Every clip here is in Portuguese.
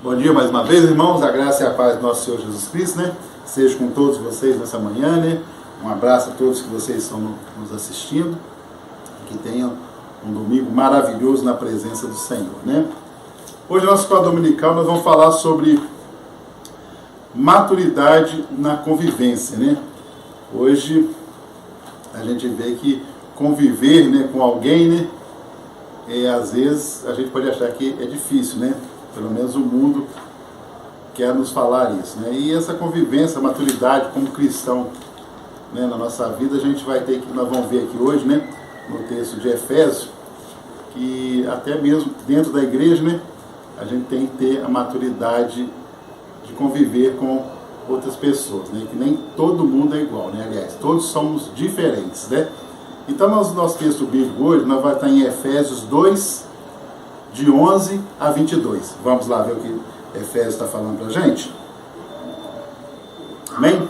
Bom dia mais uma vez, irmãos, a graça e a paz do nosso Senhor Jesus Cristo, né? Seja com todos vocês nessa manhã, né? Um abraço a todos que vocês estão nos assistindo, que tenham um domingo maravilhoso na presença do Senhor, né? Hoje, na nossa escola dominical, nós vamos falar sobre maturidade na convivência, né? Hoje, a gente vê que conviver, né, com alguém, né? Às vezes, a gente pode achar que é difícil, né? Pelo menos o mundo quer nos falar isso, né? E essa convivência, maturidade como cristão, né, na nossa vida, a gente vai ter que, nós vamos ver aqui hoje, né, no texto de Efésios, que até mesmo dentro da igreja, né, a gente tem que ter a maturidade de conviver com outras pessoas, né? Que nem todo mundo é igual, né? Aliás, todos somos diferentes, né? Então, nosso texto bíblico hoje, nós vamos estar em Efésios 2, de 11 a 22. Vamos lá ver o que Efésios está falando para a gente? Amém?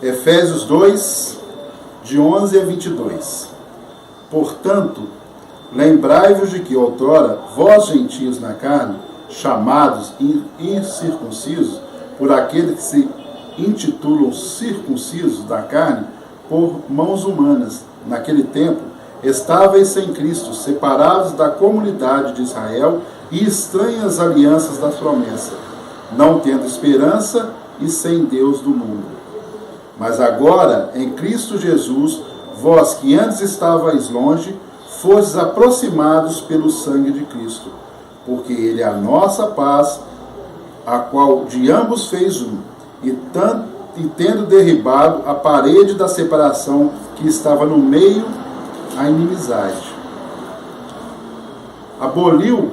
Efésios 2, de 11 a 22. Portanto, lembrai-vos de que outrora, vós gentios na carne, chamados incircuncisos, por aqueles que se intitulam circuncisos da carne, por mãos humanas, naquele tempo, estáveis sem Cristo, separados da comunidade de Israel e estranhas alianças das promessas, não tendo esperança e sem Deus do mundo. Mas agora, em Cristo Jesus, vós que antes estavais longe, fostes aproximados pelo sangue de Cristo, porque Ele é a nossa paz, a qual de ambos fez um, e tendo derribado a parede da separação que estava no meio, a inimizade. Aboliu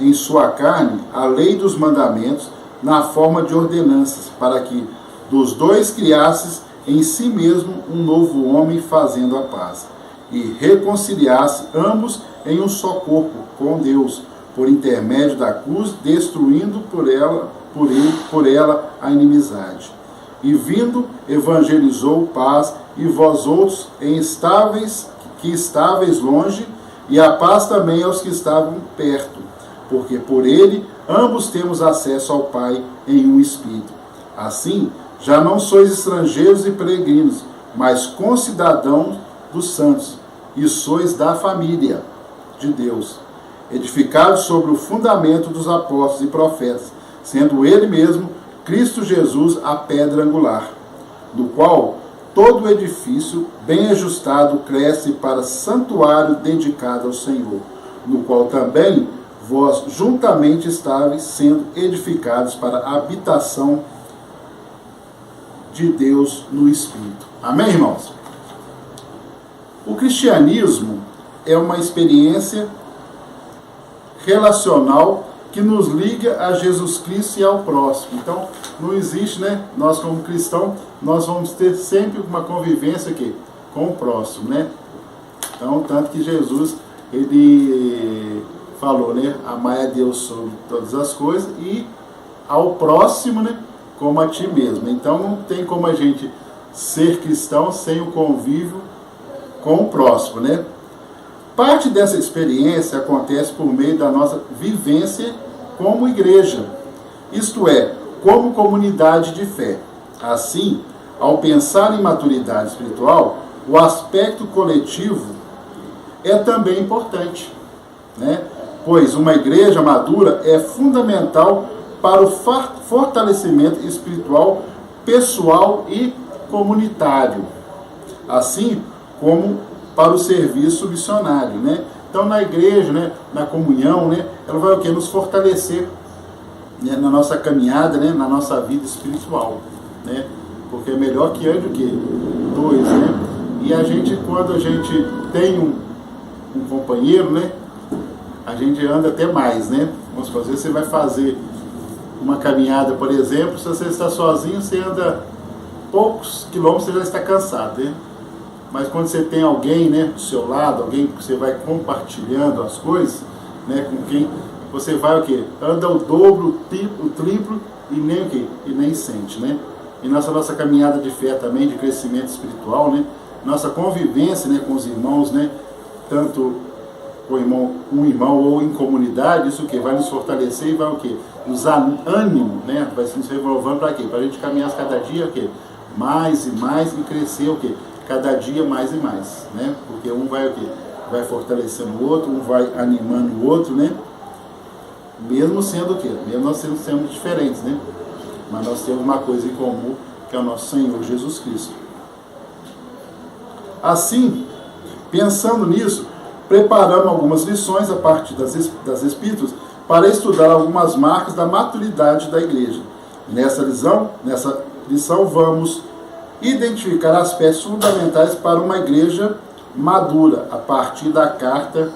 em sua carne a lei dos mandamentos na forma de ordenanças, para que dos dois criasses em si mesmo um novo homem, fazendo a paz, e reconciliasse ambos em um só corpo com Deus, por intermédio da cruz, destruindo por ela a inimizade. E vindo, evangelizou paz, e vós outros que estáveis longe, e a paz também aos que estavam perto, porque por ele ambos temos acesso ao Pai em um Espírito. Assim, já não sois estrangeiros e peregrinos, mas concidadãos dos santos, e sois da família de Deus, edificados sobre o fundamento dos apóstolos e profetas, sendo ele mesmo, Cristo Jesus, a pedra angular, do qual todo o edifício, bem ajustado, cresce para santuário dedicado ao Senhor, no qual também vós juntamente estáveis sendo edificados para a habitação de Deus no Espírito. Amém, irmãos? O cristianismo é uma experiência relacional que nos liga a Jesus Cristo e ao próximo. Então, não existe, né? Nós como cristãos, nós vamos ter sempre uma convivência aqui com o próximo, né? Então, tanto que Jesus, ele falou, né? Amai a Deus sobre todas as coisas e ao próximo, né? Como a ti mesmo. Então, não tem como a gente ser cristão sem o convívio com o próximo, né? Parte dessa experiência acontece por meio da nossa vivência como igreja, isto é, como comunidade de fé. Assim, ao pensar em maturidade espiritual, o aspecto coletivo é também importante, né? Pois uma igreja madura é fundamental para o fortalecimento espiritual, pessoal e comunitário, assim como para o serviço missionário, né? Então, na igreja, né, na comunhão, né, ela vai o quê? Nos fortalecer, né, na nossa caminhada, né, na nossa vida espiritual, né? Porque é melhor que ande o quê? Dois, né? E a gente, quando a gente tem um companheiro, né, a gente anda até mais, né? Vamos fazer, você vai fazer uma caminhada, por exemplo, se você está sozinho, você anda poucos quilômetros, você já está cansado, né? Mas quando você tem alguém, né, do seu lado, alguém que você vai compartilhando as coisas, né, com quem você vai o quê? Anda o dobro, o triplo e nem o quê? E nem sente, né? E nossa caminhada de fé também, de crescimento espiritual, né? Nossa convivência, né, com os irmãos, né? Tanto um irmão ou em comunidade, isso o quê? Vai nos fortalecer e vai o quê? Nos ânimo, né? Vai se nos renovando para quê? Para a gente caminhar cada dia o quê? Mais e mais e crescer o quê? Cada dia mais e mais, né? Porque um vai o quê? Vai fortalecendo o outro, um vai animando o outro, né? Mesmo sendo o quê? Mesmo nós sendo diferentes, né? Mas nós temos uma coisa em comum, que é o nosso Senhor Jesus Cristo. Assim, pensando nisso, preparamos algumas lições a partir das Epístolas para estudar algumas marcas da maturidade da igreja. Nessa lição vamos identificar aspectos fundamentais para uma igreja madura, a partir da carta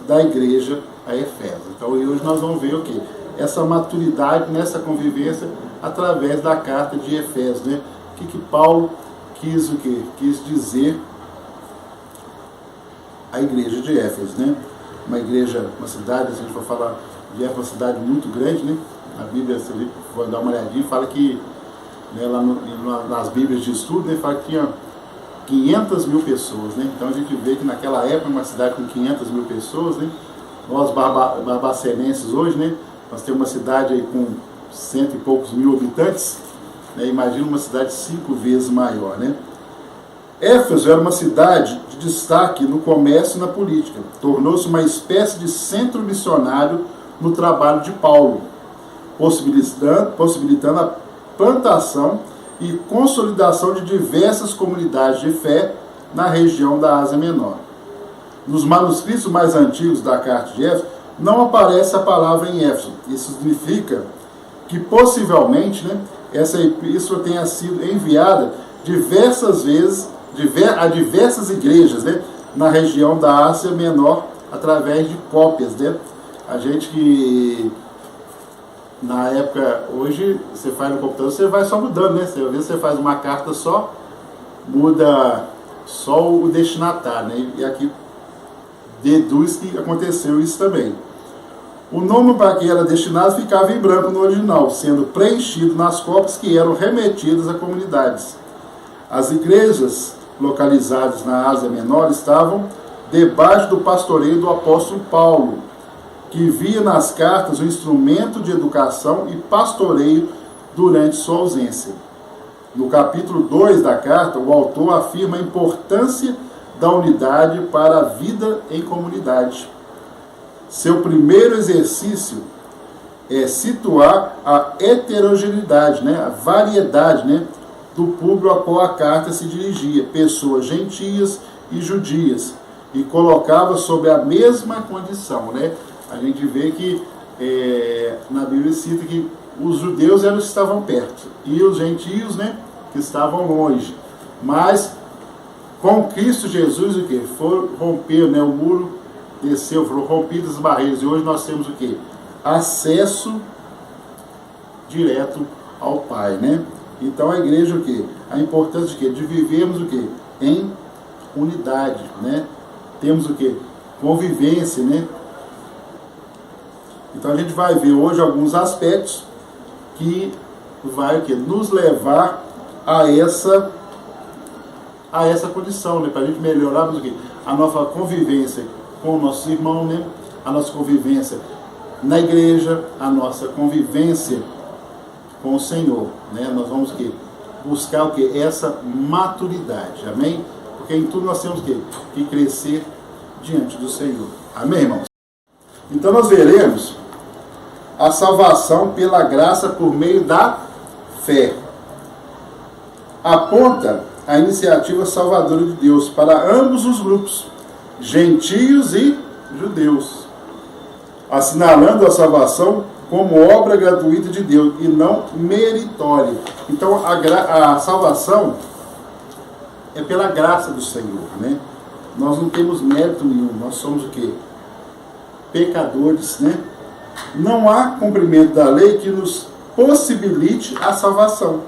da igreja a Efésios. Então hoje nós vamos ver o quê? Essa maturidade nessa convivência através da carta de Efésios, né? O que Paulo quis o quê? Quis dizer a igreja de Éfeso, né? Uma igreja, uma cidade, se a gente for falar de Éfeso, uma cidade muito grande, né? A Bíblia, se a gente for dar uma olhadinha, fala que, né, lá nas Bíblias de estudo, né, fala que tinha 500 mil pessoas, né? Então a gente vê que naquela época, uma cidade com 500 mil pessoas, né? Nós barbacenenses hoje, né? Nós temos uma cidade aí com 100 e poucos mil habitantes, né? Imagina uma cidade 5 vezes maior, né? Éfeso era uma cidade de destaque no comércio e na política. Tornou-se uma espécie de centro missionário no trabalho de Paulo, possibilitando a plantação e consolidação de diversas comunidades de fé na região da Ásia Menor. Nos manuscritos mais antigos da carta de Éfeso, não aparece a palavra em Éfeso. Isso significa que possivelmente, né, essa epístola tenha sido enviada diversas vezes a diversas igrejas, né, na região da Ásia Menor através de cópias, né? A gente que na época, hoje você faz no computador, você vai só mudando, né? Às vezes você faz uma carta só, muda só o destinatário, né? E aqui deduz que aconteceu isso também. O nome para que era destinado ficava em branco no original, sendo preenchido nas cópias que eram remetidas a comunidades. As igrejas localizadas na Ásia Menor estavam debaixo do pastoreio do apóstolo Paulo, que via nas cartas um instrumento de educação e pastoreio durante sua ausência. No capítulo 2 da carta, o autor afirma a importância da unidade para a vida em comunidade. Seu primeiro exercício é situar a heterogeneidade, né, a variedade, né, do público a qual a carta se dirigia, pessoas gentias e judias, e colocava sob a mesma condição, né? A gente vê que na Bíblia cita que os judeus eram os que estavam perto e os gentios, né, que estavam longe. Mas com Cristo Jesus o que? Rompeu, né, o muro desceu, foram rompidas as barreiras, e hoje nós temos o que? Acesso direto ao Pai, né? Então a igreja o que? A importância de quê? De vivermos o que? Em unidade, né? Temos o que? Convivência, né? Então a gente vai ver hoje alguns aspectos que vai o que? Nos levar a essa condição, né? Para a gente melhorarmos o que? A nossa convivência com nossos irmãos, né? A nossa convivência na igreja, a nossa convivência com o Senhor, né? Nós vamos que buscar o que? Essa maturidade, amém? Porque em tudo nós temos que crescer diante do Senhor, amém, irmãos? Então nós veremos a salvação pela graça por meio da fé. Aponta a iniciativa salvadora de Deus para ambos os grupos, gentios e judeus, assinalando a salvação como obra gratuita de Deus e não meritória. Então a salvação é pela graça do Senhor, né? Nós não temos mérito nenhum, nós somos o quê? Pecadores, né? Não há cumprimento da lei que nos possibilite a salvação.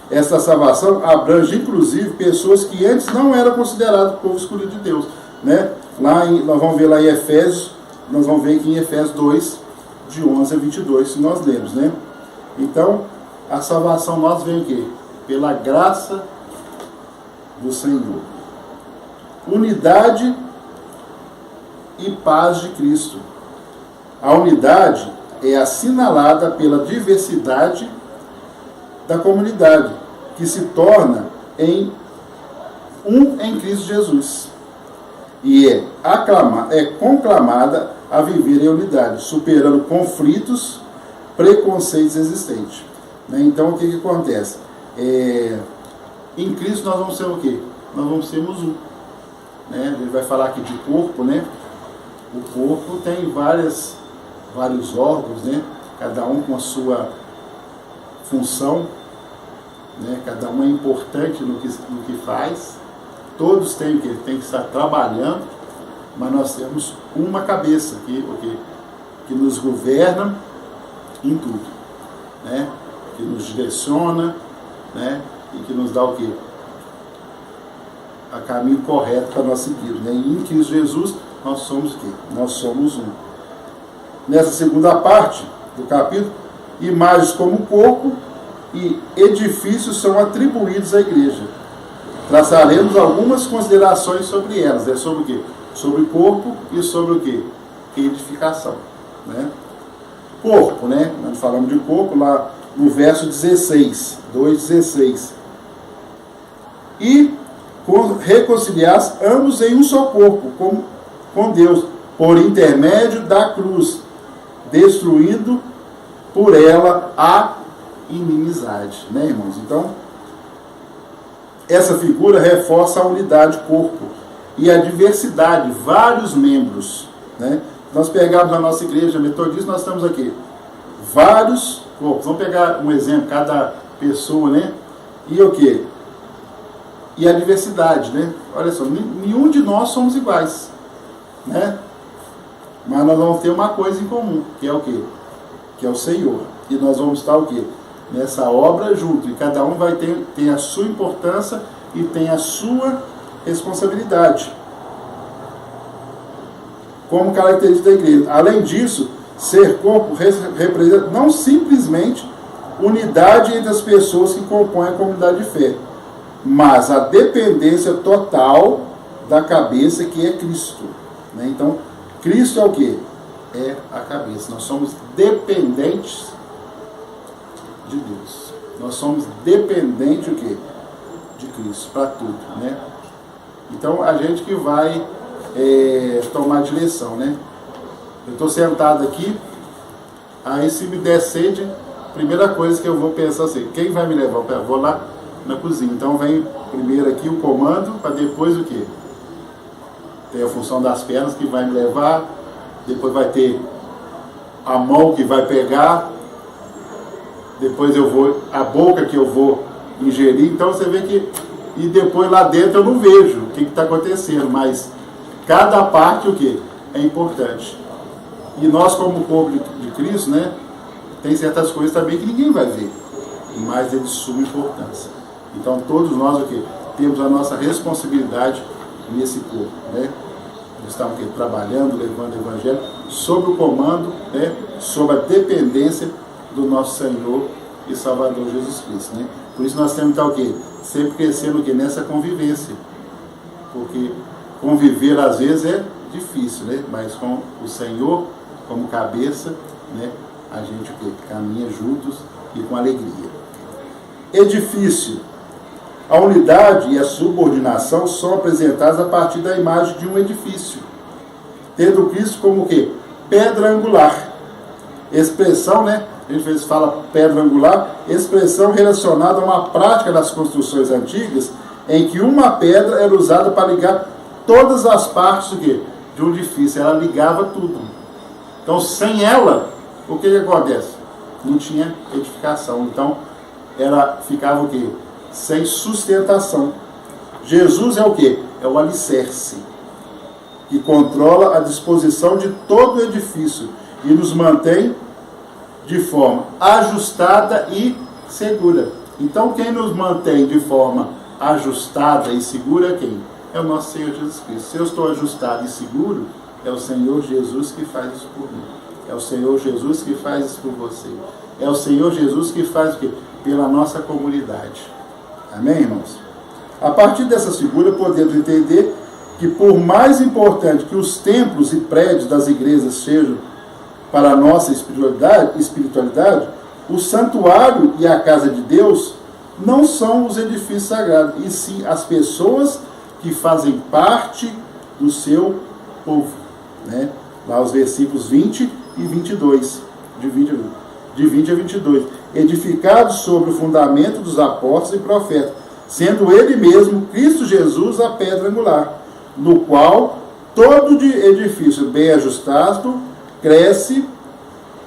Essa salvação abrange inclusive pessoas que antes não eram consideradas povo escolhido de Deus, né? Nós vamos ver lá em Efésios, nós vamos ver aqui em Efésios 2, de 11 a 22, se nós lermos, né? Então, a salvação nós vem o quê? Pela graça do Senhor. Unidade e paz de Cristo. A unidade é assinalada pela diversidade da comunidade, que se torna em Cristo Jesus. E é conclamada a viver em unidade, superando conflitos, preconceitos existentes. Então, o que acontece? Em Cristo nós vamos ser o quê? Nós vamos sermos um. Ele vai falar aqui de corpo, né? O corpo tem vários órgãos, né? Cada um com a sua função, né? Cada um é importante no que faz. Todos têm que estar trabalhando, mas nós temos uma cabeça que nos governa em tudo, né? Que nos direciona, né? E que nos dá o quê? O caminho correto para nós seguirmos, né? E em Cristo Jesus nós somos o quê? Nós somos um. Nessa segunda parte do capítulo, imagens como corpo e edifícios são atribuídos à igreja. Traçaremos algumas considerações sobre elas, sobre o quê? Sobre corpo e sobre o quê? Edificação, né? Corpo, né? Nós falamos de corpo lá no verso 16, 2,16. E reconciliar ambos em um só corpo, com Deus, por intermédio da cruz, destruindo por ela a inimizade, né, irmãos? Então, essa figura reforça a unidade corpo e a diversidade, vários membros, né? Nós pegamos a nossa igreja metodista, nós estamos aqui vários corpos. Vamos pegar um exemplo, cada pessoa, né? E o quê? E a diversidade, né? Olha só, nenhum de nós somos iguais, né? Mas nós vamos ter uma coisa em comum, que é o quê? Que é o Senhor. E nós vamos estar o quê? Nessa obra junto. E cada um vai ter a sua importância e tem a sua responsabilidade. Como característica da igreja. Além disso, ser corpo representa não simplesmente unidade entre as pessoas que compõem a comunidade de fé, mas a dependência total da cabeça, que é Cristo, né? Então, Cristo é o quê? É a cabeça. Nós somos dependentes de Deus. Nós somos dependentes o quê? De Cristo, para tudo, né? Então, a gente que vai tomar direção, né? Eu estou sentado aqui, aí se me der sede, a primeira coisa que eu vou pensar assim, quem vai me levar? Eu vou lá na cozinha. Então vem primeiro aqui o comando, para depois o quê? Tem a função das pernas que vai me levar, depois vai ter a mão que vai pegar, depois a boca que eu vou ingerir. Então você vê que, e depois lá dentro eu não vejo o que está acontecendo, mas cada parte o quê? É importante. E nós como corpo de Cristo, né, tem certas coisas também que ninguém vai ver, mas é de suma importância. Então todos nós aqui temos a nossa responsabilidade nesse corpo, né? Nós estamos aqui trabalhando, levando o Evangelho, sob o comando, né, sob a dependência do nosso Senhor e Salvador Jesus Cristo, né? Por isso nós temos que estar o quê? Sempre crescendo o quê? Nessa convivência. Porque conviver às vezes é difícil, né? Mas com o Senhor como cabeça, né, a gente caminha juntos e com alegria. Edifício. A unidade e a subordinação são apresentadas a partir da imagem de um edifício, tendo Cristo como o quê? Pedra angular. Expressão, né? A gente fala pedra angular, expressão relacionada a uma prática das construções antigas, em que uma pedra era usada para ligar todas as partes do quê? De um edifício. Ela ligava tudo. Então, sem ela, o que acontece? Não tinha edificação. Então, ela ficava o quê? Sem sustentação. Jesus é o quê? É o alicerce, que controla a disposição de todo o edifício e nos mantém de forma ajustada e segura. Então, quem nos mantém de forma ajustada e segura é quem? É o nosso Senhor Jesus Cristo. Se eu estou ajustado e seguro, é o Senhor Jesus que faz isso por mim. É o Senhor Jesus que faz isso por você. É o Senhor Jesus que faz o quê? Pela nossa comunidade. Amém, irmãos? A partir dessa figura, podemos entender que por mais importante que os templos e prédios das igrejas sejam para a nossa espiritualidade, o santuário e a casa de Deus não são os edifícios sagrados, e sim as pessoas que fazem parte do seu povo. Né? Lá os versículos 20 e 22, de 20 a 22. Edificados sobre o fundamento dos apóstolos e profetas, sendo ele mesmo, Cristo Jesus, a pedra angular, no qual todo edifício bem ajustado cresce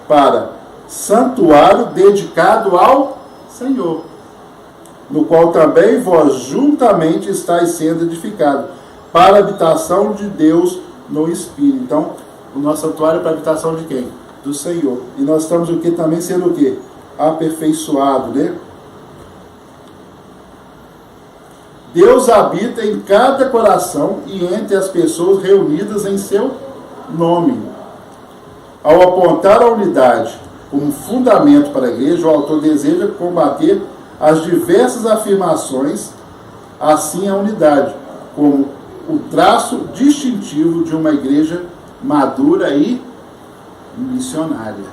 para santuário dedicado ao Senhor, no qual também vós juntamente estáis sendo edificados, para a habitação de Deus no Espírito. Então, o nosso santuário é para a habitação de quem? Do Senhor. E nós estamos o que? Também sendo o quê? Aperfeiçoado, né? Deus habita em cada coração e entre as pessoas reunidas em seu nome. Ao apontar a unidade como fundamento para a igreja, o autor deseja combater as diversas afirmações, assim a unidade, como o traço distintivo de uma igreja madura e missionária.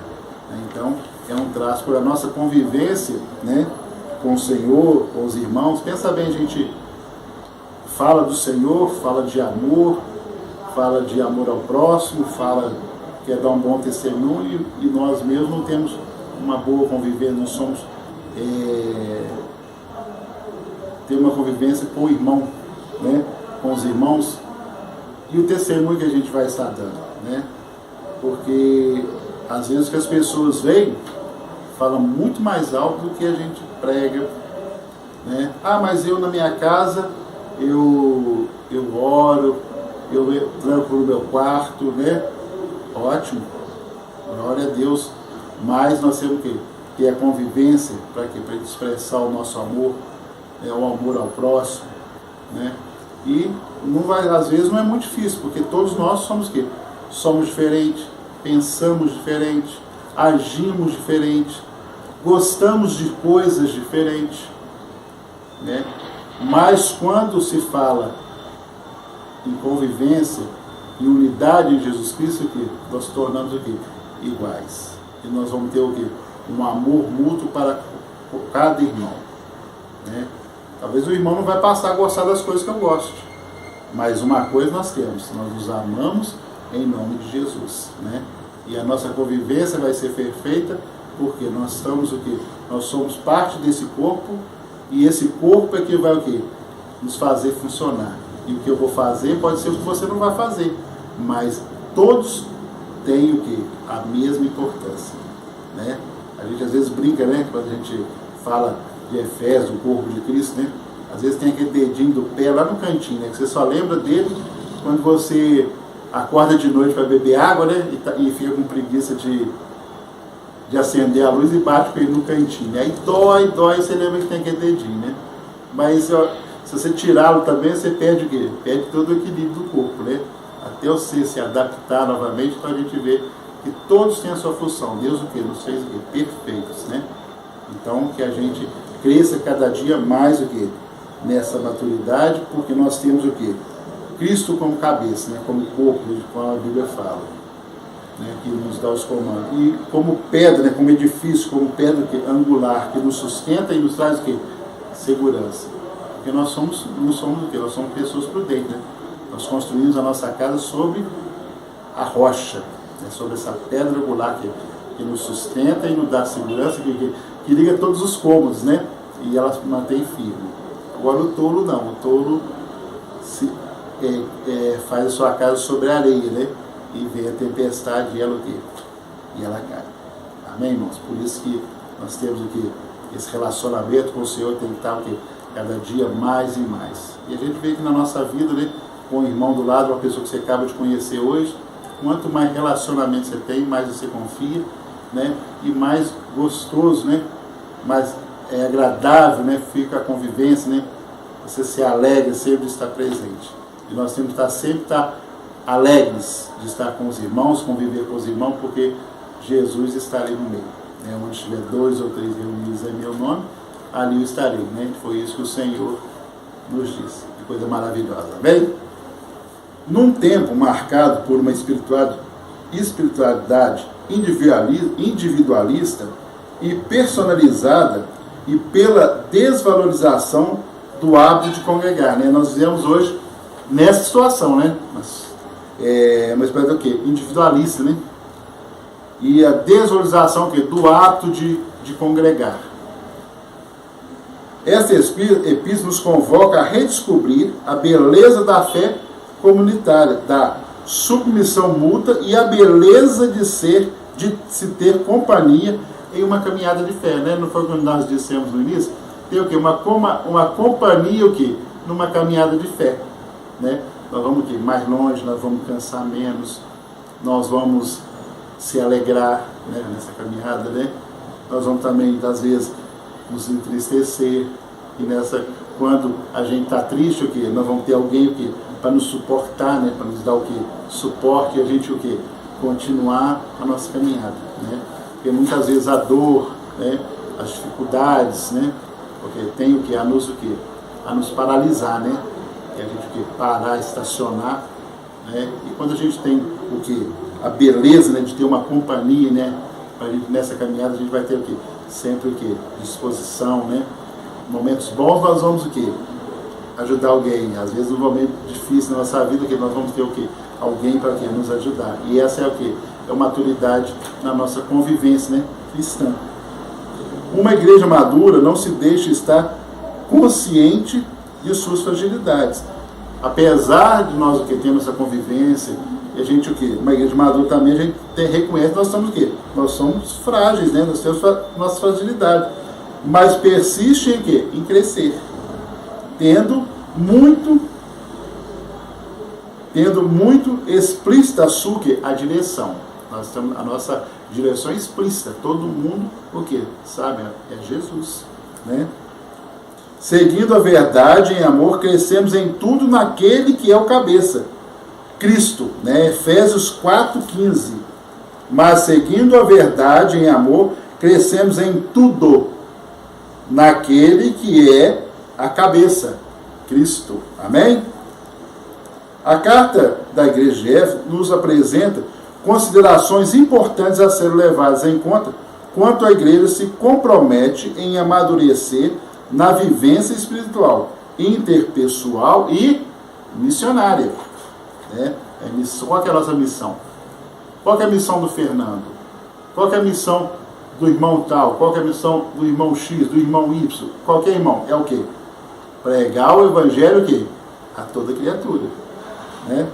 Então, é um traço para a nossa convivência, né, com o Senhor, com os irmãos. Pensa bem, a gente fala do Senhor, fala de amor ao próximo, fala que é dar um bom testemunho, e nós mesmos não temos uma boa convivência, não somos ter uma convivência com o irmão, né, com os irmãos, e o testemunho que a gente vai estar dando, né, porque às vezes que as pessoas veem, falam muito mais alto do que a gente prega, né? Ah, mas eu na minha casa, eu oro, eu tranco no meu quarto, né? Ótimo, glória a Deus, mas nós temos que ter a convivência, para quê? Para expressar o nosso amor, o amor ao próximo, né? E não vai, às vezes não é muito difícil, porque todos nós somos o quê? Somos diferentes, pensamos diferente, agimos diferente, gostamos de coisas diferentes, né? Mas quando se fala em convivência, em unidade em Jesus Cristo, o quê? Nós tornamos o quê? Iguais. E nós vamos ter o quê? Um amor mútuo para cada irmão, né? Talvez o irmão não vai passar a gostar das coisas que eu gosto, mas uma coisa nós temos: nós nos amamos em nome de Jesus, né? E a nossa convivência vai ser perfeita, porque nós estamos o quê? Nós somos parte desse corpo, e esse corpo é que vai o quê? Nos fazer funcionar. E o que eu vou fazer pode ser o que você não vai fazer, mas todos têm o quê? A mesma importância, né? A gente às vezes brinca, né? Quando a gente fala de Efésios, o corpo de Cristo, né? Às vezes tem aquele dedinho do pé lá no cantinho, né? Que você só lembra dele quando você acorda de noite para beber água, né? E fica com preguiça de acender a luz e bate com ele no cantinho. Aí dói, você lembra que tem aquele dedinho, né? Mas se você tirá-lo também, você perde o quê? Perde todo o equilíbrio do corpo, né? Até você se adaptar novamente, então a gente vê que todos têm a sua função. Deus o quê? Nos fez o quê? Perfeitos, né? Então que a gente cresça cada dia mais o quê? Nessa maturidade, porque nós temos o quê? Cristo como cabeça, né? Como corpo, como a Bíblia fala, né? Que nos dá os comandos. E como pedra, né? Como edifício, como pedra angular, que nos sustenta e nos traz o quê? Segurança. Porque nós não somos o quê? Nós somos pessoas prudentes, né? Nós construímos a nossa casa sobre a rocha, né? Sobre essa pedra angular que nos sustenta e nos dá segurança, que liga todos os cômodos, né? E ela se mantém firme. Agora o tolo não, o tolo faz a sua casa sobre a areia, né? E vem a tempestade e ela o quê? E ela cai. Amém, irmãos? Por isso que nós temos o quê? Esse relacionamento com o Senhor tem que estar o quê? Cada dia mais e mais. E a gente vê que na nossa vida, né? Com o irmão do lado, uma pessoa que você acaba de conhecer hoje, quanto mais relacionamento você tem, mais você confia, né? E mais gostoso, né? Mais agradável, né? Fica a convivência, né? Você se alegra sempre de estar presente. E nós temos que sempre estar alegres de estar com os irmãos, conviver com os irmãos, porque Jesus está ali no meio, né? Onde estiver 2 ou 3 reunidos em meu nome, ali eu estarei, né? Foi isso que o Senhor nos disse. Que coisa maravilhosa, amém? Num tempo marcado por uma espiritualidade individualista e personalizada e pela desvalorização do hábito de congregar, né? Nós vivemos hoje nessa situação, né? Uma espécie do quê? Individualista, né? E a desvalorização do hábito de congregar. Esta epístola nos convoca a redescobrir a beleza da fé comunitária, da submissão mútua e a beleza de se ter companhia em uma caminhada de fé, né? Não foi como nós dissemos no início? Tem o quê? Uma companhia o quê? Numa caminhada de fé, né? Nós vamos o quê? Mais longe, nós vamos cansar menos, nós vamos se alegrar, né? Nessa caminhada, né? Nós vamos também, às vezes, nos entristecer, e quando a gente está triste, o quê? Nós vamos ter alguém o quê? Para nos suportar, né? Para nos dar o quê? Suporte, e a gente o quê? Continuar a nossa caminhada, né? Porque muitas vezes a dor, né? As dificuldades, né? Porque tem o quê? A nos paralisar, né? E a gente o quê? Parar, estacionar, né? E quando a gente tem o quê? A beleza, né? De ter uma companhia, né? Pra gente, nessa caminhada a gente vai ter o quê? Sempre o quê? Disposição, né? Momentos bons nós vamos o quê? Ajudar alguém. Às vezes um momento difícil na nossa vida que nós vamos ter o quê? Alguém para nos ajudar. E essa é o quê? É uma maturidade na nossa convivência, né? Cristã. Uma igreja madura não se deixa estar consciente de suas fragilidades. Apesar de nós o que temos essa convivência, a gente o quê? Uma igreja madura também a gente reconhece que nós somos o quê? Nós somos frágeis, né? Nós temos nossa fragilidade. Mas persiste em quê? Em crescer. Tendo muito explícita a direção. Nós temos a nossa direção explícita. Todo mundo, o quê? Sabe? É Jesus, né? Seguindo a verdade em amor, crescemos em tudo naquele que é o cabeça, Cristo, né? Efésios 4,15. Mas seguindo a verdade em amor, crescemos em tudo naquele que é a cabeça, Cristo. Amém? A carta da igreja de Éfeso nos apresenta considerações importantes a serem levadas em conta quanto a igreja se compromete em amadurecer na vivência espiritual, interpessoal e missionária. Né? Qual que é a nossa missão? Qual que é a missão do Fernando? Qual que é a missão do irmão tal? Qual que é a missão do irmão X, do irmão Y? Qualquer irmão. É o quê? Pregar o evangelho o quê? A toda criatura. Né?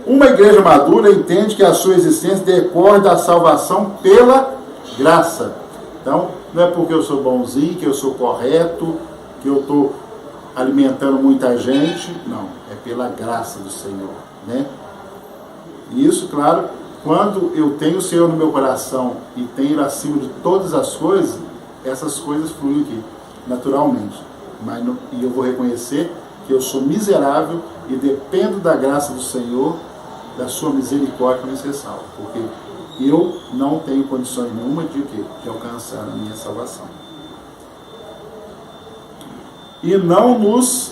Uma igreja madura entende que a sua existência decorre da salvação pela graça. Então, não é porque eu sou bonzinho, que eu sou correto, que eu estou alimentando muita gente. Não, é pela graça do Senhor. Né? E isso, claro, quando eu tenho o Senhor no meu coração e tenho acima de todas as coisas, essas coisas fluem aqui, naturalmente. E eu vou reconhecer que eu sou miserável e dependo da graça do Senhor, da sua misericórdia para me ser salvo. Porque eu não tenho condições nenhuma de alcançar a minha salvação. E não nos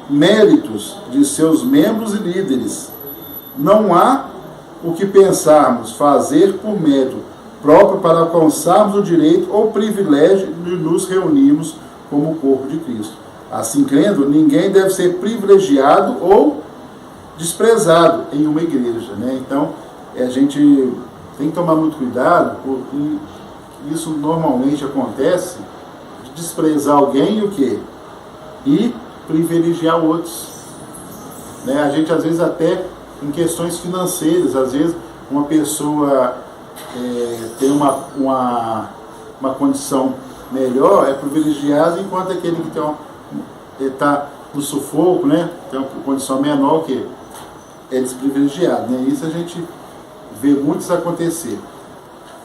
méritos de seus membros e líderes. Não há o que pensarmos fazer por mérito próprio para alcançarmos o direito ou privilégio de nos reunirmos como o corpo de Cristo. Assim crendo, ninguém deve ser privilegiado ou desprezado em uma igreja. Né? Então, a gente tem que tomar muito cuidado, porque isso normalmente acontece, de desprezar alguém e o quê? E privilegiar outros. Né? A gente, às vezes, até em questões financeiras, às vezes, uma pessoa tem uma condição melhor, é privilegiado, enquanto aquele que está no sufoco, né? Tem uma condição menor, que é desprivilegiado. Né? Isso a gente vê muitos acontecer.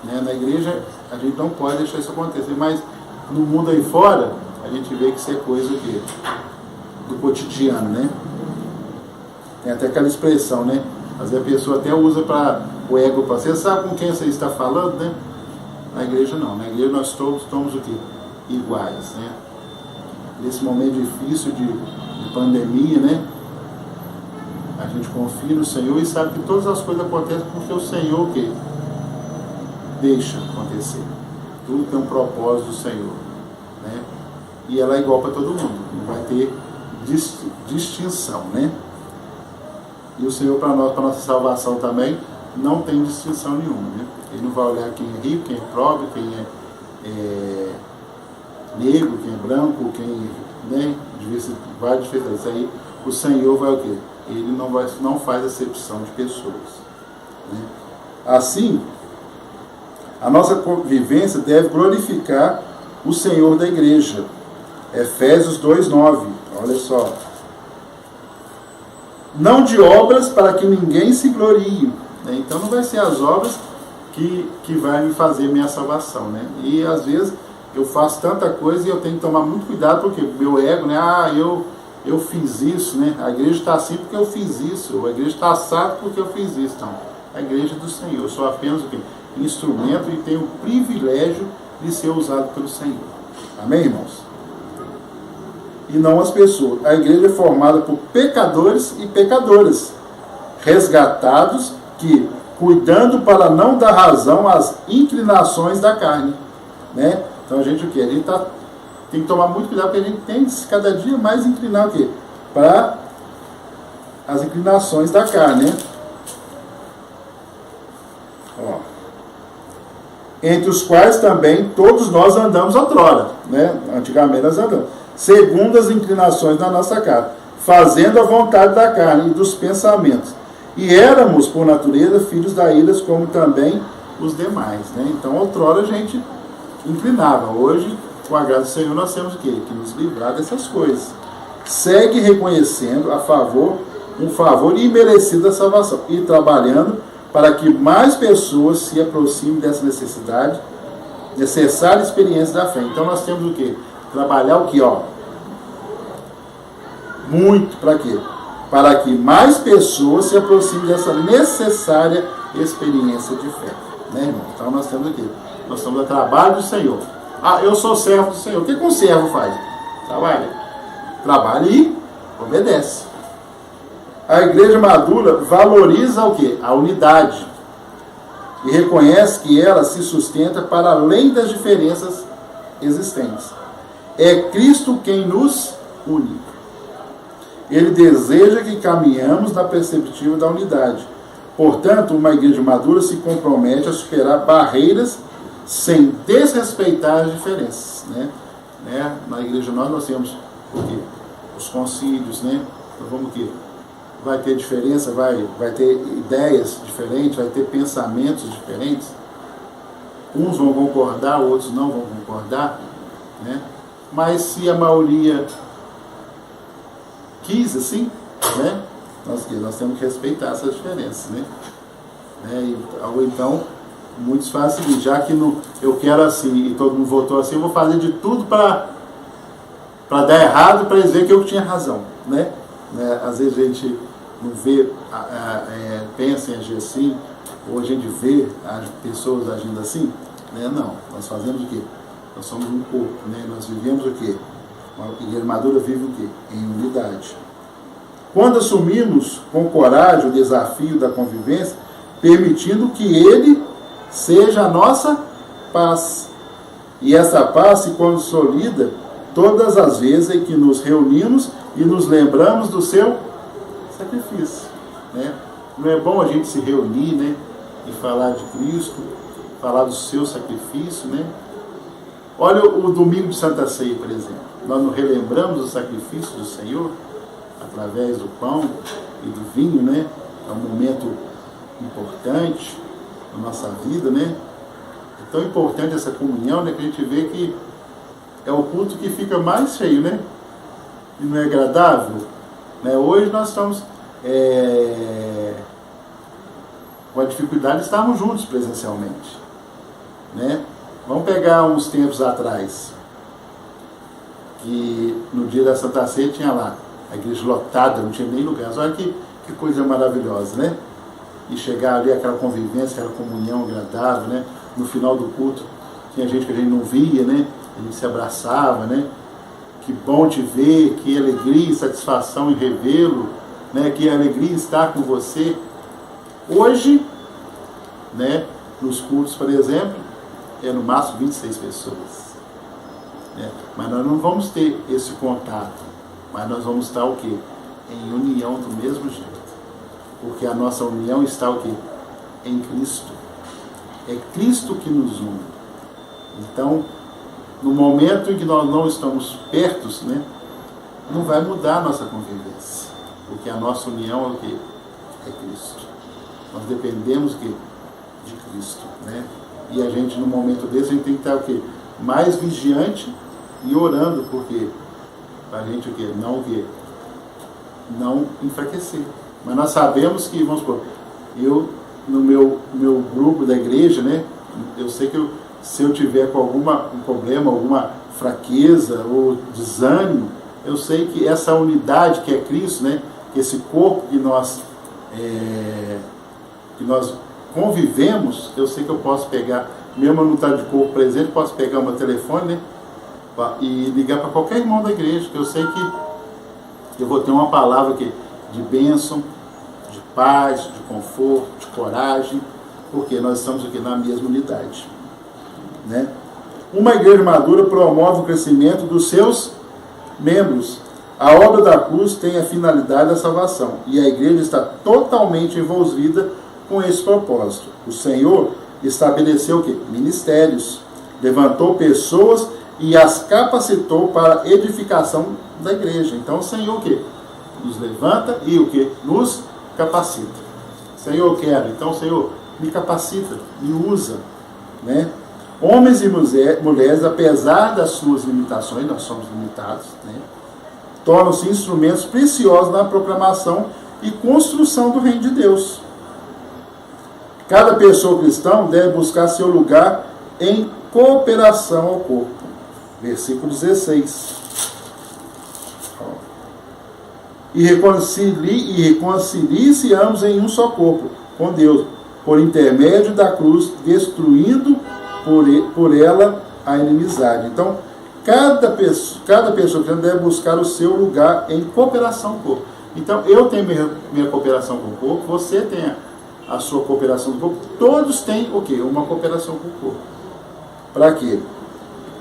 Né? Na igreja, a gente não pode deixar isso acontecer, mas no mundo aí fora, a gente vê que isso é coisa do cotidiano, né? Tem até aquela expressão, né? Às vezes a pessoa até usa para o ego, para você sabe com quem você está falando, né? Na igreja não. Na igreja nós todos estamos o quê? Iguais, né? Nesse momento difícil de pandemia, né? A gente confia no Senhor e sabe que todas as coisas acontecem porque o Senhor que deixa acontecer. Tudo tem um propósito do Senhor, né? E ela é igual para todo mundo, não vai ter distinção, né? E o Senhor, para nós, para nossa salvação também, não tem distinção nenhuma, né? Ele não vai olhar quem é rico, quem é pobre, quem é negro, quem é branco, quem, né? Vai diferenciar. Isso aí, o Senhor vai o quê? Ele não faz acepção de pessoas, né? Assim, a nossa convivência deve glorificar o Senhor da igreja. Efésios 2:9, olha só. Não de obras para que ninguém se glorie, né? Então não vai ser as obras que vai me fazer minha salvação, né? E às vezes eu faço tanta coisa e eu tenho que tomar muito cuidado porque meu ego, né? Eu fiz isso, né? A igreja está assim porque eu fiz isso, a igreja está assada porque eu fiz isso. Então, a igreja do Senhor, eu sou apenas o quê? Instrumento e tenho o privilégio de ser usado pelo Senhor. Amém, irmãos? E não as pessoas. A igreja é formada por pecadores e pecadoras, resgatados que, cuidando para não dar razão às inclinações da carne, né? Então a gente o quê? A gente tem que tomar muito cuidado porque a gente tem que cada dia mais inclinar o quê? Para as inclinações da carne, né? Ó. Entre os quais também todos nós andamos outrora, né? Antigamente nós andamos, segundo as inclinações da nossa carne, fazendo a vontade da carne e dos pensamentos. E éramos, por natureza, filhos da ira, como também os demais, né? Então, outrora a gente inclinava. Hoje, com a graça do Senhor, nós temos o quê? Que nos livrar dessas coisas. Segue reconhecendo um favor imerecido da salvação e trabalhando para que mais pessoas se aproximem dessa necessária experiência da fé. Então, nós temos o quê? Trabalhar o que, ó? Muito, para quê? Para que mais pessoas se aproximem dessa necessária experiência de fé, né, irmão? Então nós temos aqui, nós estamos a trabalho do Senhor. Ah, eu sou servo do Senhor. O que um servo faz? Trabalha e obedece. A igreja madura valoriza o quê? A unidade. E reconhece que ela se sustenta para além das diferenças existentes. É Cristo quem nos une. Ele deseja que caminhamos na perspectiva da unidade. Portanto, uma igreja madura se compromete a superar barreiras sem desrespeitar as diferenças, né? Na igreja nós temos o quê? Os concílios, né? Então, vamos o quê? Vai ter diferença, vai ter ideias diferentes, vai ter pensamentos diferentes. Uns vão concordar, outros não vão concordar, né? Mas se a maioria quis assim, né? Nós temos que respeitar essas diferenças, né? Ou então, muitos fazem o seguinte, já que eu quero assim e todo mundo votou assim, eu vou fazer de tudo para dar errado, para eles verem que eu tinha razão, né? Às vezes a gente não vê, pensa em agir assim, ou a gente vê as pessoas agindo assim, né? Não, nós fazemos o quê? Nós somos um corpo, né? Nós vivemos o quê? Uma igreja madura vive o quê? Em unidade. Quando assumimos com coragem o desafio da convivência, permitindo que ele seja a nossa paz. E essa paz se consolida todas as vezes em que nos reunimos e nos lembramos do seu sacrifício, né? Não é bom a gente se reunir, né? E falar de Cristo, falar do seu sacrifício, né? Olha o domingo de Santa Ceia, por exemplo. Nós nos relembramos do sacrifício do Senhor através do pão e do vinho, né? É um momento importante na nossa vida, né? É tão importante essa comunhão, né? Que a gente vê que é o culto que fica mais cheio, né? E não é agradável, né? Hoje nós estamos com a dificuldade de estarmos juntos presencialmente, né? Vamos pegar uns tempos atrás, que no dia da Santa Ceia tinha lá a igreja lotada, não tinha nem lugar. Olha que coisa maravilhosa, né? E chegar ali, aquela convivência, aquela comunhão agradável, né? No final do culto, tinha gente que a gente não via, né? A gente se abraçava, né? Que bom te ver, que alegria e satisfação em revê-lo, né, que alegria estar com você. Hoje, né, nos cultos, por exemplo, é no máximo 26 pessoas. Né? Mas nós não vamos ter esse contato, mas nós vamos estar o quê? Em união do mesmo jeito. Porque a nossa união está o quê? Em Cristo. É Cristo que nos une. Então, no momento em que nós não estamos perto, né, não vai mudar a nossa convivência. Porque a nossa união é o quê? É Cristo. Nós dependemos de Cristo. Né? E a gente, no momento desse, a gente tem que estar o quê? Mais vigiante e orando, porque para a gente o quê? Não enfraquecer. Mas nós sabemos que, vamos supor, eu, no meu grupo da igreja, né, eu sei que se eu tiver com algum problema, alguma fraqueza ou desânimo, eu sei que essa unidade que é Cristo, né, que esse corpo que nós convivemos, eu sei que eu posso pegar, mesmo eu não estar de corpo presente, posso pegar o meu telefone, né, e ligar para qualquer irmão da igreja, que eu sei que eu vou ter uma palavra aqui de bênção, de paz, de conforto, de coragem, porque nós estamos aqui na mesma unidade. Né? Uma igreja madura promove o crescimento dos seus membros. A obra da cruz tem a finalidade da salvação, e a igreja está totalmente envolvida com esse propósito. O Senhor estabeleceu o quê? Ministérios, levantou pessoas e as capacitou para a edificação da igreja. Então o Senhor o quê? Nos levanta e o quê? Nos capacita. Senhor, eu quero. Então, Senhor, me capacita, me usa. Né? Homens e mulheres, apesar das suas limitações, nós somos limitados, né? Tornam-se instrumentos preciosos na proclamação e construção do reino de Deus. Cada pessoa cristã deve buscar seu lugar em cooperação ao corpo. Versículo 16. E reconcilie-se ambos em um só corpo, com Deus, por intermédio da cruz, destruindo por ela a inimizade. Então, cada pessoa que deve buscar o seu lugar em cooperação com o corpo. Então, eu tenho minha cooperação com o corpo, você tem a sua cooperação com o corpo, todos têm o quê? Uma cooperação com o corpo. Para quê?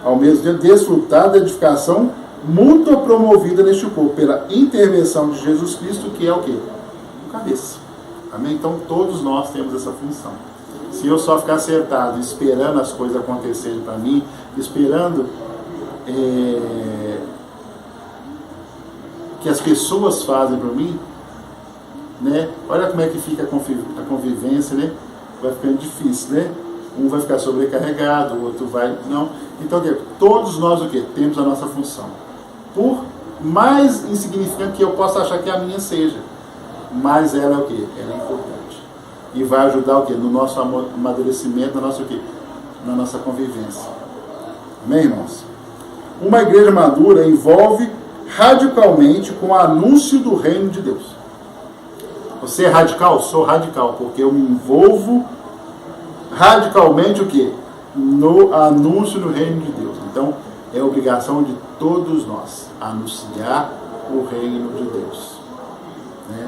Ao mesmo tempo, desfrutar da edificação mútua promovida neste corpo, pela intervenção de Jesus Cristo, que é o quê? O cabeça. Amém? Então, todos nós temos essa função. Se eu só ficar sentado, esperando as coisas acontecerem para mim, esperando que as pessoas fazem para mim, né? Olha como é que fica a convivência, né? Vai ficando difícil, né? Um vai ficar sobrecarregado, o outro vai... Não. Então, todos nós o quê? Temos a nossa função. Por mais insignificante que eu possa achar que a minha seja, mas ela é o quê? Ela é importante. E vai ajudar o quê? No nosso amadurecimento, na nossa convivência. Amém, irmãos? Uma igreja madura envolve radicalmente com o anúncio do reino de Deus. Você é radical? Sou radical, porque eu me envolvo radicalmente o quê? No anúncio do reino de Deus. Então, é obrigação de todos nós anunciar o reino de Deus. Né?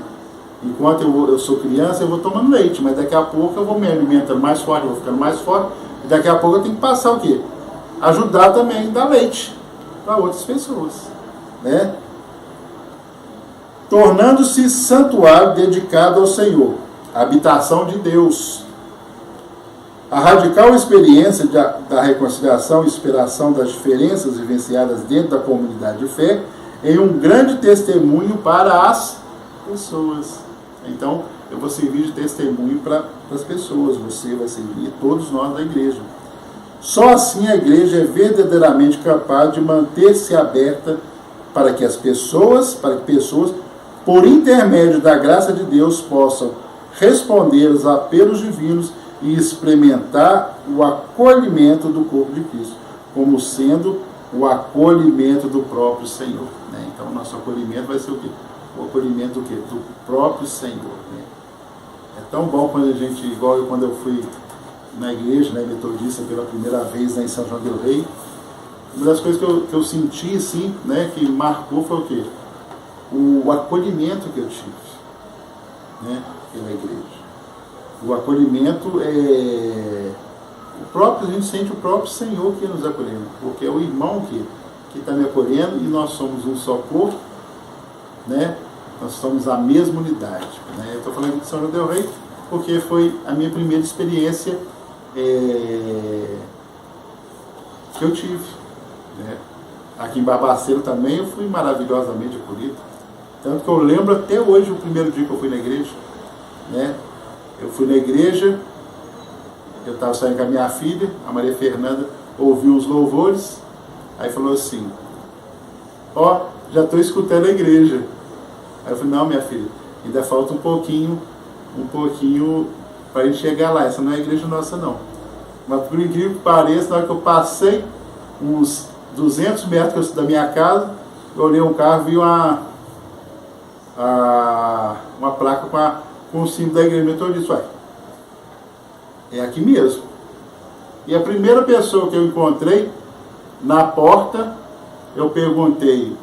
Enquanto eu sou criança, eu vou tomando leite, mas daqui a pouco eu vou me alimentando mais forte, eu vou ficando mais forte, e daqui a pouco eu tenho que passar o quê? Ajudar também a dar leite para outras pessoas. Né? Tornando-se santuário dedicado ao Senhor, habitação de Deus. A radical experiência da reconciliação e superação das diferenças vivenciadas dentro da comunidade de fé é um grande testemunho para as pessoas. Então, eu vou servir de testemunho para as pessoas, você vai servir, todos nós da igreja. Só assim a igreja é verdadeiramente capaz de manter-se aberta para que pessoas, por intermédio da graça de Deus, possam responder aos apelos divinos e experimentar o acolhimento do corpo de Cristo, como sendo o acolhimento do próprio Senhor. Né? Então, o nosso acolhimento vai ser o quê? O acolhimento do quê? Do próprio Senhor. Né? É tão bom quando a gente, igual quando eu fui na igreja, né, metodista, pela primeira vez, né, em São João del Rei, uma das coisas que eu senti, assim, né, que marcou foi o quê? o acolhimento que eu tive, né, pela igreja. O acolhimento a gente sente o próprio Senhor que nos acolhendo, porque é o irmão que está me acolhendo e nós somos um só corpo, né? Nós somos a mesma unidade. Né? Eu estou falando de São João del Rei porque foi a minha primeira experiência que eu tive. Né? Aqui em Barbacena também eu fui maravilhosamente acolhido. Tanto que eu lembro até hoje o primeiro dia que eu fui na igreja. Né? Eu fui na igreja, eu estava saindo com a minha filha, a Maria Fernanda, ouviu os louvores, aí falou assim, ó, já estou escutando a igreja. Aí eu falei, não, minha filha, ainda falta um pouquinho para a gente chegar lá, essa não é a igreja nossa não. Mas por incrível que pareça, na hora que eu passei uns 200 metros da minha casa, eu olhei um carro e vi uma placa com o símbolo da igreja metodista. Ué, é aqui mesmo. E a primeira pessoa que eu encontrei na porta, eu perguntei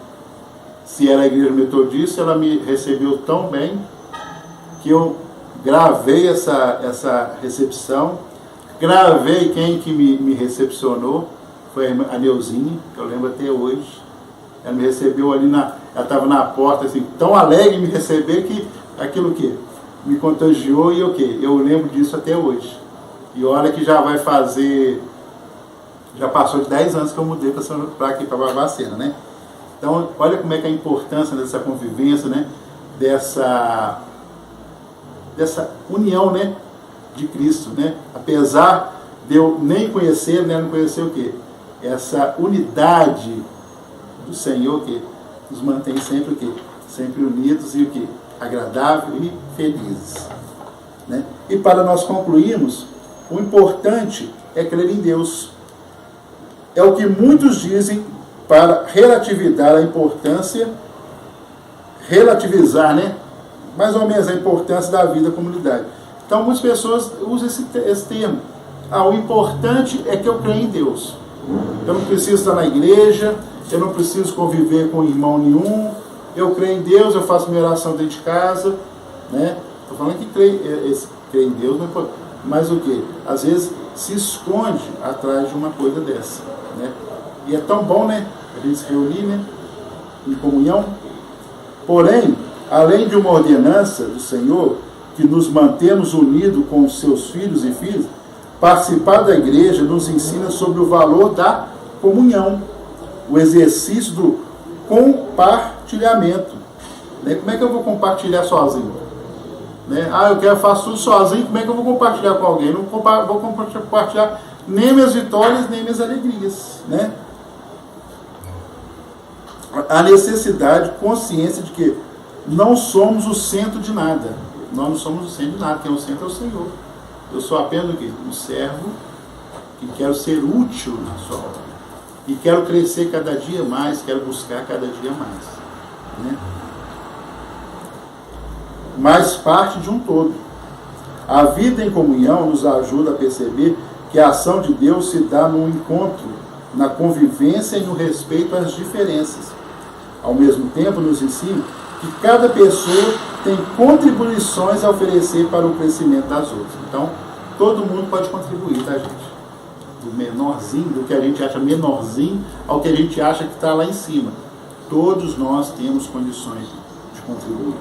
se era a igreja metodista, ela me recebeu tão bem que eu gravei essa recepção, gravei quem que me recepcionou, foi a Neuzinha, que eu lembro até hoje. Ela me recebeu ali, ela estava na porta, assim, tão alegre em me receber que aquilo que me contagiou e eu lembro disso até hoje. E olha que já passou de 10 anos que eu mudei para aqui, para Barbacena, né? Então, olha como é que é a importância dessa convivência, né? Dessa união, né? De Cristo, né? Apesar de eu nem conhecer, né? Não conhecer o quê? Essa unidade do Senhor que nos mantém sempre o quê? Sempre unidos e o quê? Agradável e felizes, né? E para nós concluirmos, o importante é crer em Deus. É o que muitos dizem para relativizar a importância, né? Mais ou menos a importância da vida comunitária. Então, muitas pessoas usam esse termo. O importante é que eu creio em Deus. Eu não preciso estar na igreja, eu não preciso conviver com irmão nenhum, eu creio em Deus, eu faço minha oração dentro de casa, né? Estou falando que creio em Deus, mas o que? Às vezes se esconde atrás de uma coisa dessa, né? E é tão bom, né? A gente se reunir, né? Em comunhão. Porém, além de uma ordenança do Senhor, que nos mantemos unidos com os seus filhos e filhas, participar da igreja nos ensina sobre o valor da comunhão, o exercício do compartilhamento. Né? Como é que eu vou compartilhar sozinho? Né? Faço tudo sozinho, como é que eu vou compartilhar com alguém? Não vou compartilhar nem minhas vitórias, nem minhas alegrias. Né? A necessidade, consciência de que não somos o centro de nada. Nós não somos o centro de nada, quem é o centro é o Senhor. Eu sou apenas o quê? Um servo que quero ser útil na sua obra. E quero crescer cada dia mais, quero buscar cada dia mais. Né? Mas parte de um todo. A vida em comunhão nos ajuda a perceber que a ação de Deus se dá no encontro, na convivência e no respeito às diferenças. Ao mesmo tempo, nos ensina que cada pessoa tem contribuições a oferecer para o crescimento das outras. Então, todo mundo pode contribuir, tá, gente? Do menorzinho, do que a gente acha menorzinho, ao que a gente acha que está lá em cima. Todos nós temos condições de contribuir.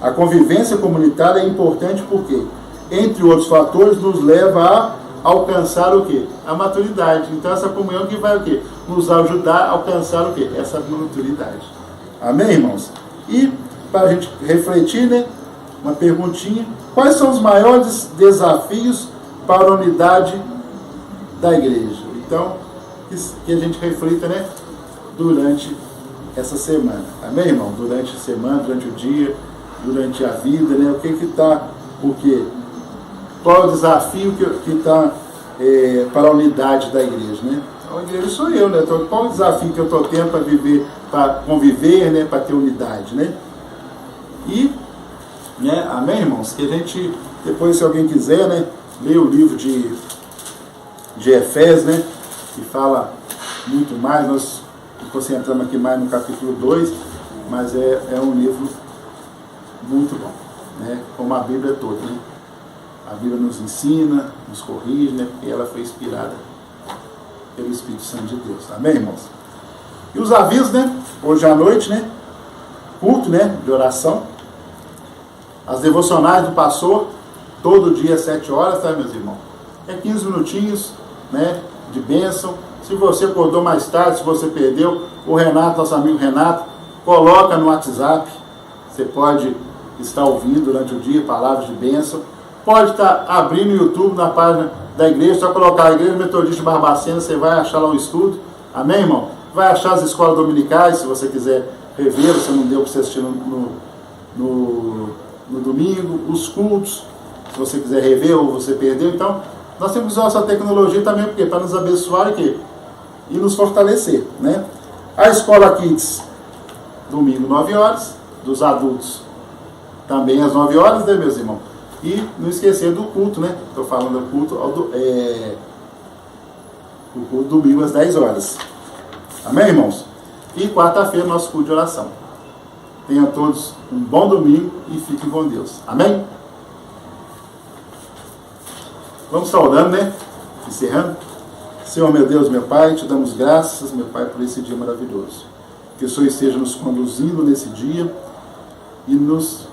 A convivência comunitária é importante porque, entre outros fatores, nos leva a alcançar o quê? A maturidade. Então, essa comunhão que vai o quê? Nos ajudar a alcançar o quê? Essa maturidade. Amém, irmãos? E, para a gente refletir, né? Uma perguntinha. Quais são os maiores desafios para a unidade da igreja? Então, que a gente reflita, né? Durante essa semana. Amém, irmão? Durante a semana, durante o dia, durante a vida, né? O que está... Qual é o desafio que está para a unidade da igreja, né? A igreja sou eu, né? Então, qual é o desafio que eu estou tendo para viver, para conviver, né? Para ter unidade, né? E, né? Amém, irmãos? Que a gente, depois, se alguém quiser, né? Ler o livro de Efésios, né? Que fala muito mais, nós concentramos aqui mais no capítulo 2, mas é um livro muito bom, né? Como a Bíblia toda, né? A Bíblia nos ensina, nos corrige, né? Porque ela foi inspirada pelo Espírito Santo de Deus. Amém, irmãos? E os avisos, né? Hoje à noite, né? Culto, né? De oração. As devocionais do pastor, todo dia às 7 horas, tá, meus irmãos? É 15 minutinhos, né? De bênção. Se você acordou mais tarde, se você perdeu, o Renato, nosso amigo Renato, coloca no WhatsApp. Você pode estar ouvindo durante o dia palavras de bênção. Pode estar abrindo o YouTube na página da igreja, só colocar a Igreja Metodista de Barbacena, você vai achar lá um estudo. Amém, irmão? Vai achar as escolas dominicais, se você quiser rever, você não deu para você assistir no domingo, os cultos, se você quiser rever ou você perdeu. Então, nós temos que usar essa tecnologia também, porque para nos abençoar e nos fortalecer, né? A Escola Kids, domingo 9 horas, dos adultos também às 9 horas, né, meus irmãos? E não esquecer do culto, né? Estou falando do culto, o culto domingo às 10 horas. Amém, irmãos? E quarta-feira, nosso culto de oração. Tenham todos um bom domingo e fiquem com Deus. Amém? Vamos saudando, né? Encerrando. Senhor, meu Deus, meu Pai, te damos graças, meu Pai, por esse dia maravilhoso. Que o Senhor esteja nos conduzindo nesse dia e nos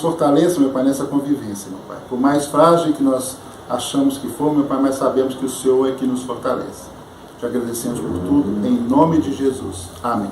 fortaleça, meu Pai, nessa convivência, meu Pai. Por mais frágil que nós achamos que for, meu Pai, mas sabemos que o Senhor é que nos fortalece. Te agradecemos por tudo, em nome de Jesus. Amém.